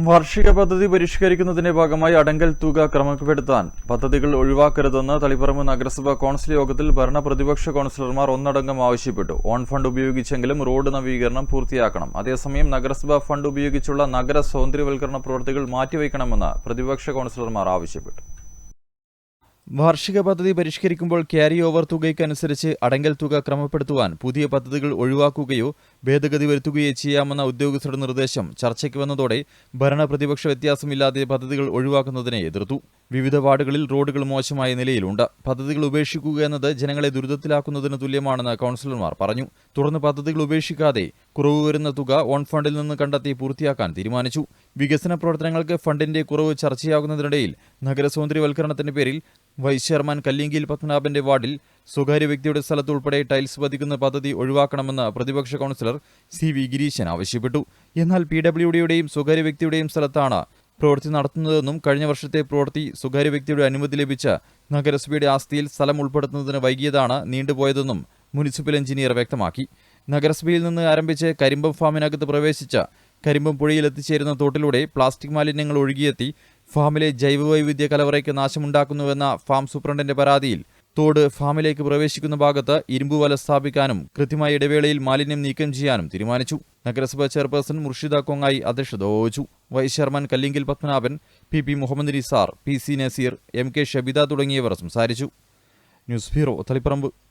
വാർഷിക പദ്ധതി പരിഷ്കരിക്കുന്നതിന്റെ ഭാഗമായി അടങ്കൽ തുക ക്രമപ്പെടുത്താൻ പദ്ധതികൾ ഒഴിവാക്കരുതെന്ന് തളിപ്പറമ്പ് നഗരസഭ കൗൺസിൽ യോഗത്തിൽ ഭരണ പ്രതിപക്ഷ കൗൺസിലർമാർ ഒന്നടങ്കം ആവശ്യപ്പെട്ടു. ഓൺ ഫണ്ട് ഉപയോഗിച്ചെങ്കിലും റോഡ് നവീകരണം പൂർത്തിയാക്കണം. അതേസമയം നഗരസഭാ ഫണ്ട് ഉപയോഗിച്ചുള്ള നഗര സൗന്ദര്യവൽക്കരണ പ്രവൃത്തികൾ മാറ്റിവെക്കണമെന്ന് പ്രതിപക്ഷ കൗൺസിലർമാർ ആവശ്യപ്പെട്ടു. വാർഷിക പദ്ധതി പരിഷ്കരിക്കുമ്പോൾ ക്യാരി ഓവർ തുകയ്ക്കനുസരിച്ച് അടങ്കൽ തുക ക്രമപ്പെടുത്തുവാൻ പുതിയ പദ്ധതികൾ ഒഴിവാക്കുകയോ ഭേദഗതി വരുത്തുകയോ ചെയ്യാമെന്ന ഉദ്യോഗസ്ഥരുടെ നിർദ്ദേശം ചർച്ചയ്ക്ക് വന്നതോടെ ഭരണ പ്രതിപക്ഷ വ്യത്യാസമില്ലാതെ പദ്ധതികൾ ഒഴിവാക്കുന്നതിനെ എതിർത്തു. വിവിധ വാർഡുകളിൽ റോഡുകൾ മോശമായ നിലയിലുണ്ട്. പദ്ധതികൾ ഉപേക്ഷിക്കുക എന്നത് ജനങ്ങളെ ദുരിതത്തിലാക്കുന്നതിന് തുല്യമാണെന്ന് കൗൺസിലർമാർ പറഞ്ഞു. തുടർന്ന് പദ്ധതികൾ ഉപേക്ഷിക്കാതെ കുറവ് വരുന്ന തുക ഓൺ ഫണ്ടിൽ നിന്ന് കണ്ടെത്തി പൂർത്തിയാക്കാൻ തീരുമാനിച്ചു. വികസന പ്രവർത്തനങ്ങൾക്ക് ഫണ്ടിന്റെ കുറവ് ചർച്ചയാകുന്നതിനിടയിൽ നഗരസൗന്ദര്യവൽക്കരണത്തിന്റെ പേരിൽ വൈസ് ചെയർമാൻ കല്ലിങ്കയിൽ പത്മനാഭന്റെ വാർഡിൽ സ്വകാര്യ വ്യക്തിയുടെ സ്ഥലത്ത് ഉൾപ്പെടെ ടൈൽസ് പതിക്കുന്ന പദ്ധതി ഒഴിവാക്കണമെന്ന് പ്രതിപക്ഷ കൗൺസിലർ CV ഗിരീശൻ ആവശ്യപ്പെട്ടു. എന്നാൽ PWDയുടെയും സ്വകാര്യ വ്യക്തിയുടെയും സ്ഥലത്താണ് പ്രവൃത്തി നടത്തുന്നതെന്നും കഴിഞ്ഞ വർഷത്തെ പ്രവൃത്തി സ്വകാര്യ വ്യക്തിയുടെ അനുമതി ലഭിച്ച നഗരസഭയുടെ ആസ്തിയിൽ സ്ഥലം ഉൾപ്പെടുത്തുന്നതിന് വൈകിയതാണ് നീണ്ടുപോയതെന്നും മുനിസിപ്പൽ എഞ്ചിനീയർ വ്യക്തമാക്കി. നഗരസഭയിൽ നിന്ന് ആരംഭിച്ച് കരിമ്പം ഫാമിനകത്ത് പ്രവേശിച്ച കരിമ്പം പുഴയിൽ എത്തിച്ചേരുന്ന തോട്ടിലൂടെ പ്ലാസ്റ്റിക് മാലിന്യങ്ങൾ ഒഴുകിയെത്തി ഫാമിലെ ജൈവവൈവിധ്യ കലവറയ്ക്ക് നാശമുണ്ടാക്കുന്നുവെന്ന ഫാം സൂപ്രണ്ടിന്റെ പരാതിയിൽ തോട് ഫാമിലേക്ക് പ്രവേശിക്കുന്ന ഭാഗത്ത് ഇരുമ്പ് വല സ്ഥാപിക്കാനും കൃത്യമായ ഇടവേളയിൽ മാലിന്യം നീക്കം ചെയ്യാനും തീരുമാനിച്ചു. നഗരസഭാ ചെയർപേഴ്സൺ മുർഷിദ കൊങ്ങായി അധ്യക്ഷത വഹിച്ചു. Vice chairman Kallingal Padmanabhan, PP Muhammad Nisar, PC Naseer, MK Shabitha തുടങ്ങിയവർ സംസാരിച്ചു. News bureau, Taliparamba.